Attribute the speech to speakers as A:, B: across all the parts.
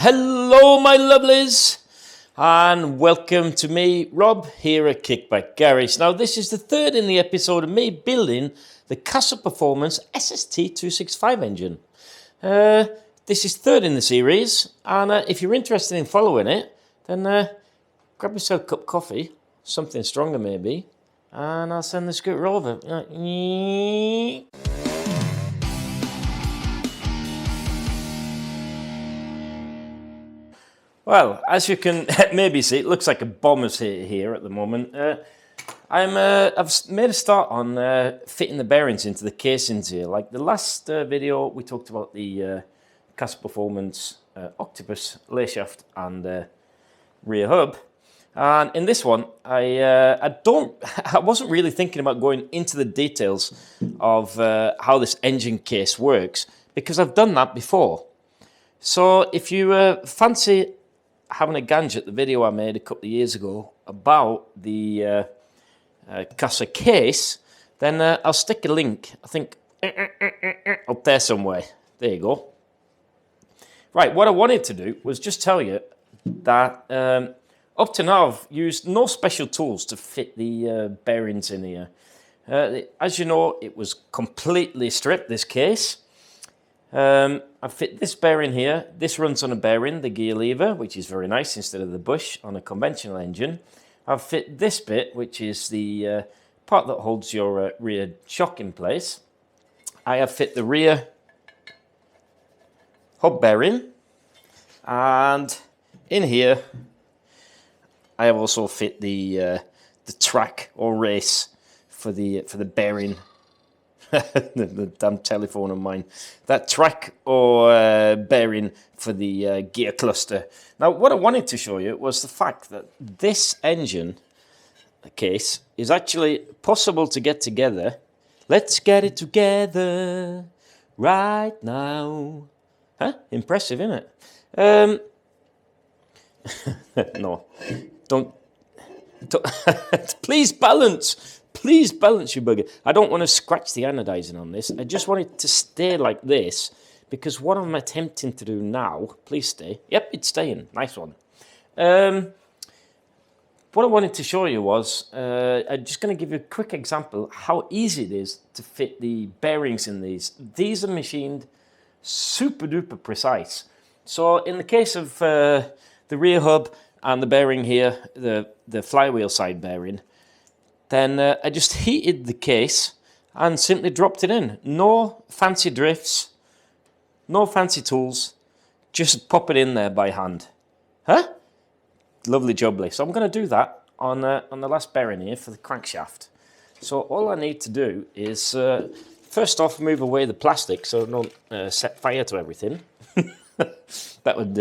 A: Hello, my lovelies, and welcome to me, Rob, here at Kickback Garage. Now, this is the third in the episode of me building the casaperformance SST265 engine. This is third in the series, and if you're interested in following it, then grab yourself a cup of coffee, something stronger maybe, and I'll send the scooter over. Well, as you can maybe see, it looks like a bomber's here at the moment. I've made a start on fitting the bearings into the casings here. Like the last video, we talked about the casaperformance octopus lay shaft and rear hub. And in this one, I wasn't really thinking about going into the details of how this engine case works because I've done that before. So if you fancy having a gauge at the video I made a couple of years ago about the Casa case, then I'll stick a link, I think, up there somewhere. There you go. Right, what I wanted to do was just tell you that up to now I've used no special tools to fit the bearings in here. As you know, it was completely stripped, this case. I fit this bearing here. This runs on a bearing, the gear lever, which is very nice instead of the bush on a conventional engine. I've fit this bit, which is the part that holds your rear shock in place. I have fit the rear hub bearing, and in here I have also fit the track or race for the bearing. the damn telephone of mine. That track or bearing for the gear cluster. Now, what I wanted to show you was the fact that this engine case is actually possible to get together. Let's get it together right now. Huh? Impressive, isn't it? No, don't please balance. Please balance, you bugger. I don't want to scratch the anodizing on this. I just want it to stay like this because what I'm attempting to do now, please stay. Yep, it's staying. Nice one. What I wanted to show you was, I'm just going to give you a quick example how easy it is to fit the bearings in these. These are machined super duper precise. So in the case of the rear hub and the bearing here, the flywheel side bearing, then I just heated the case and simply dropped it in. No fancy drifts, no fancy tools, just pop it in there by hand. Huh? Lovely jubbly. So I'm going to do that on the last bearing here for the crankshaft. So all I need to do is, first off, move away the plastic so I don't set fire to everything. That would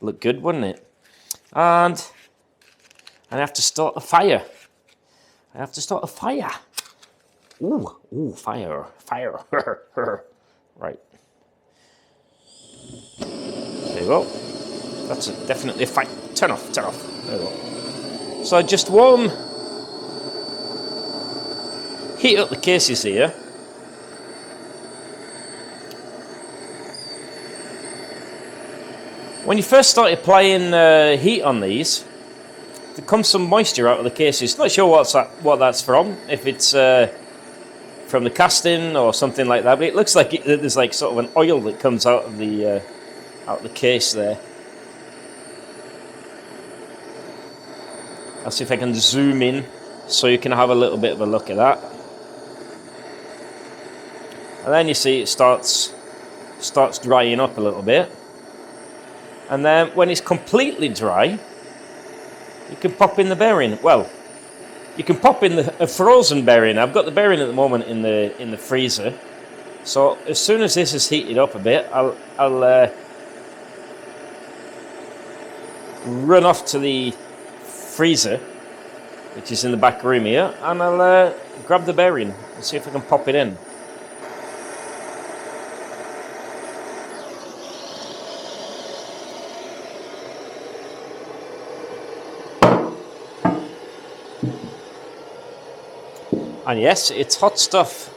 A: look good, wouldn't it? And I have to start a fire. I have to start a fire. Ooh, fire. Right. There you go. That's definitely a fire. Turn off. There you go. So I just heat up the cases here. When you first start applying heat on these, there comes some moisture out of the cases. Not sure what that's from, if it's from the casting or something like that, but it looks like there's like sort of an oil that comes out of the case there. I'll see if I can zoom in so you can have a little bit of a look at that. And then you see it starts drying up a little bit. And then when it's completely dry, you can pop in the bearing. Well, you can pop in a frozen bearing. I've got the bearing at the moment in the freezer. So as soon as this is heated up a bit, I'll run off to the freezer, which is in the back room here, and I'll grab the bearing and see if I can pop it in. And yes, it's hot stuff.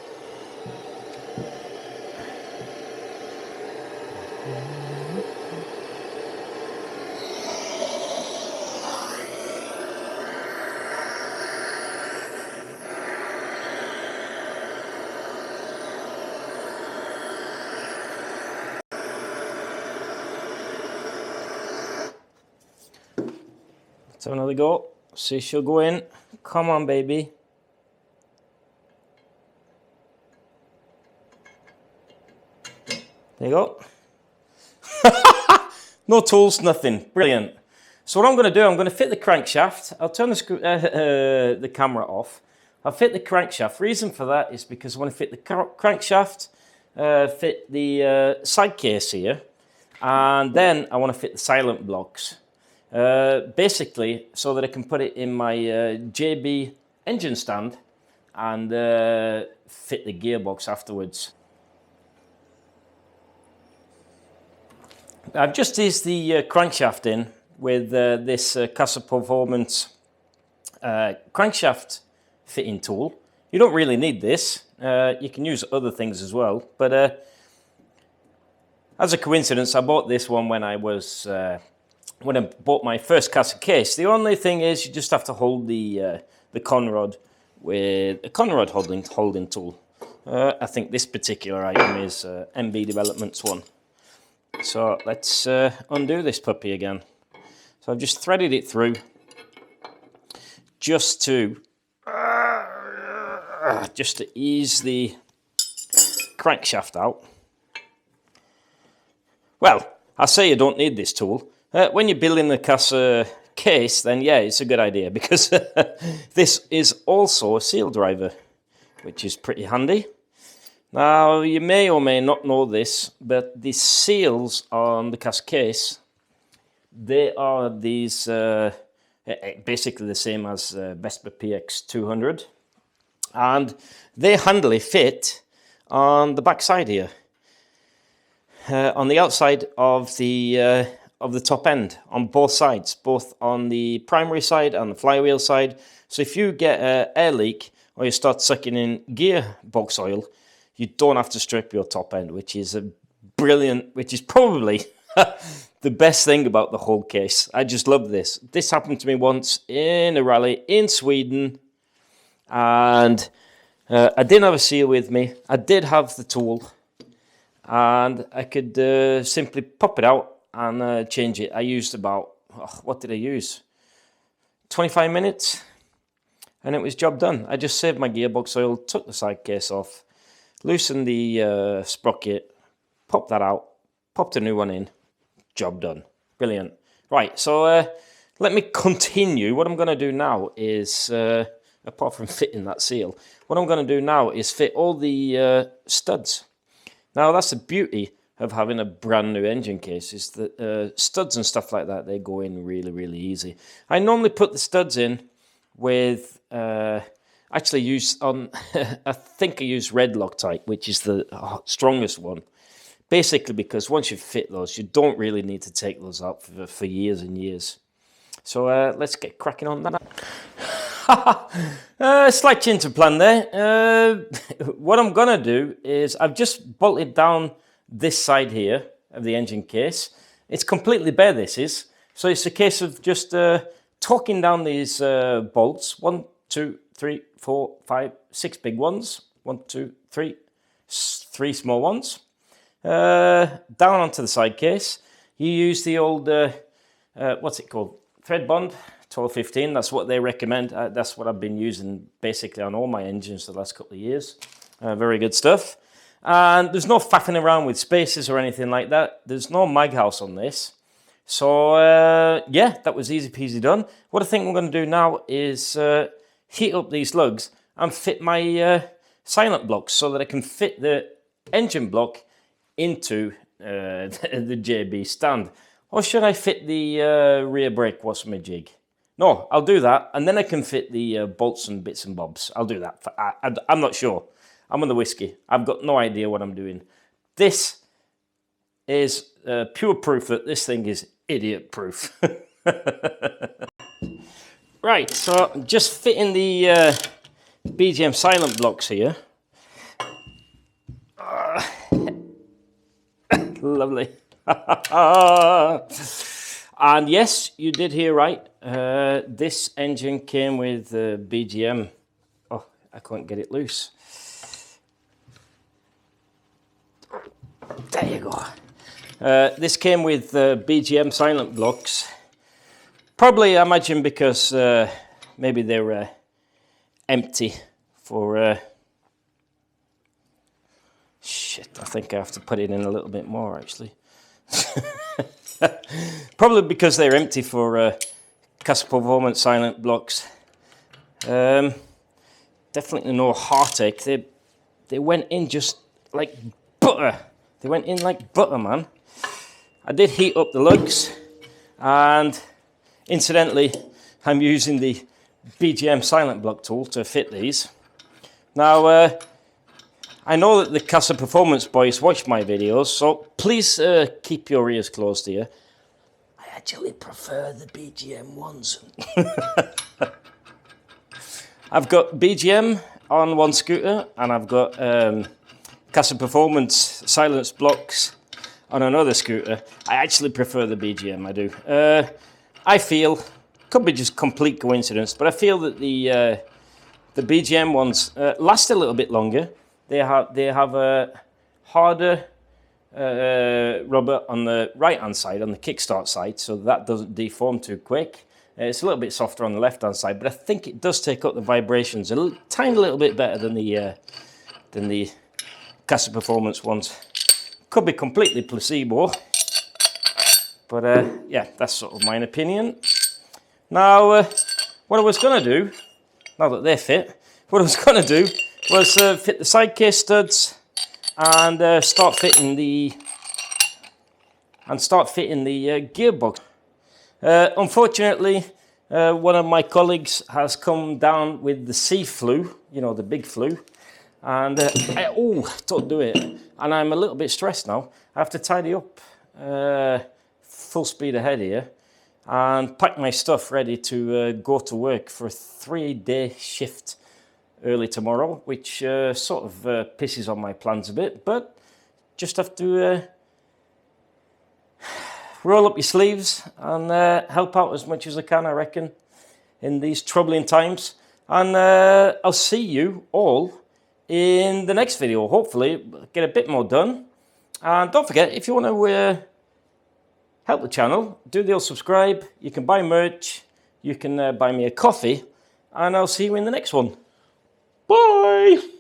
A: Let's have another go. See, she'll go in. Come on, baby. There you go. No tools, nothing. Brilliant. So what I'm going to do, I'm going to fit the crankshaft. I'll turn the camera off. I'll fit the crankshaft. Reason for that is because I want to fit the crankshaft, fit the side case here, and then I want to fit the silent blocks. Basically, so that I can put it in my JB engine stand and fit the gearbox afterwards. I've just eased the crankshaft in with this casaperformance crankshaft fitting tool. You don't really need this. You can use other things as well. But as a coincidence, I bought this one when I was when I bought my first casa case. The only thing is you just have to hold the conrod with a conrod holding tool. I think this particular item is MB Development's one. So let's undo this puppy again. So I've just threaded it through just to ease the crankshaft out. Well, I say you don't need this tool. When you're building the casa case, then yeah, it's a good idea because this is also a seal driver, which is pretty handy. Now, you may or may not know this, but the seals on the casa case, they are these basically the same as Vespa PX200, and they handily fit on the back side here, on the outside of the top end, on both sides, both on the primary side and the flywheel side. So if you get an air leak or you start sucking in gearbox oil, you don't have to strip your top end, which is probably the best thing about the whole case. I just love this. This happened to me once in a rally in Sweden, and I didn't have a seal with me. I did have the tool, and I could simply pop it out and change it. I used about, what did I use? 25 minutes, and it was job done. I just saved my gearbox oil, took the side case off, loosened the sprocket, popped that out, popped a new one in, job done. Brilliant. Right, so let me continue. What I'm going to do now is, apart from fitting that seal, what I'm going to do now is fit all the studs. Now, that's the beauty of having a brand new engine case, is that studs and stuff like that, they go in really, really easy. I normally put the studs in with... actually use on, I think I use red Loctite, which is the strongest one. Basically because once you fit those, you don't really need to take those out for years and years. So let's get cracking on that. Slight change of plan there. What I'm going to do is I've just bolted down this side here of the engine case. It's completely bare, this is. So it's a case of just torquing down these bolts. 1, 2, 3, 4, 5, 6 big ones. 1, 2, 3, 3 small ones. Down onto the side case. You use the old, what's it called? Thread bond, 1215. That's what they recommend. That's what I've been using basically on all my engines the last couple of years. Very good stuff. And there's no faffing around with spaces or anything like that. There's no mag house on this. So, yeah, that was easy peasy done. What I think I'm going to do now is heat up these lugs and fit my silent blocks so that I can fit the engine block into the JB stand. Or should I fit the rear brake washer-jig? No, I'll do that, and then I can fit the bolts and bits and bobs. I'll do that. I'm not sure. I'm on the whiskey. I've got no idea what I'm doing. This is pure proof that this thing is idiot-proof. Right, so I'm just fitting the BGM silent blocks here. Lovely. And yes, you did hear right. This engine came with BGM. Oh, I can't get it loose. There you go. This came with BGM silent blocks. Probably, I imagine, because maybe they're empty for... Shit, I think I have to put it in a little bit more, actually. Probably because they're empty for casaperformance silent blocks. Definitely no heartache. They went in just like butter. They went in like butter, man. I did heat up the lugs, and incidentally, I'm using the BGM silent block tool to fit these. Now, I know that the casaperformance boys watch my videos, so please keep your ears closed here. I actually prefer the BGM ones. I've got BGM on one scooter, and I've got casaperformance silence blocks on another scooter. I actually prefer the BGM, I do. I feel, could be just complete coincidence, but I feel that the BGM ones last a little bit longer. They have a harder rubber on the right-hand side, on the kickstart side, so that doesn't deform too quick. It's a little bit softer on the left-hand side, but I think it does take up the vibrations a tiny little bit better than the casaperformance ones. Could be completely placebo, but yeah, that's sort of my opinion. Now, what I was going to do, now that they're fit, what I was going to do was fit the side case studs and start fitting the gearbox. Unfortunately, one of my colleagues has come down with the sea flu, you know, the big flu, and don't do it. And I'm a little bit stressed now. I have to tidy up, full speed ahead here, and pack my stuff ready to go to work for a 3-day shift early tomorrow, which sort of pisses on my plans a bit, but just have to roll up your sleeves and help out as much as I can, I reckon, in these troubling times. And I'll see you all in the next video. Hopefully get a bit more done. And don't forget, if you want to help the channel, do the old subscribe. You can buy merch, you can buy me a coffee, and I'll see you in the next one. Bye!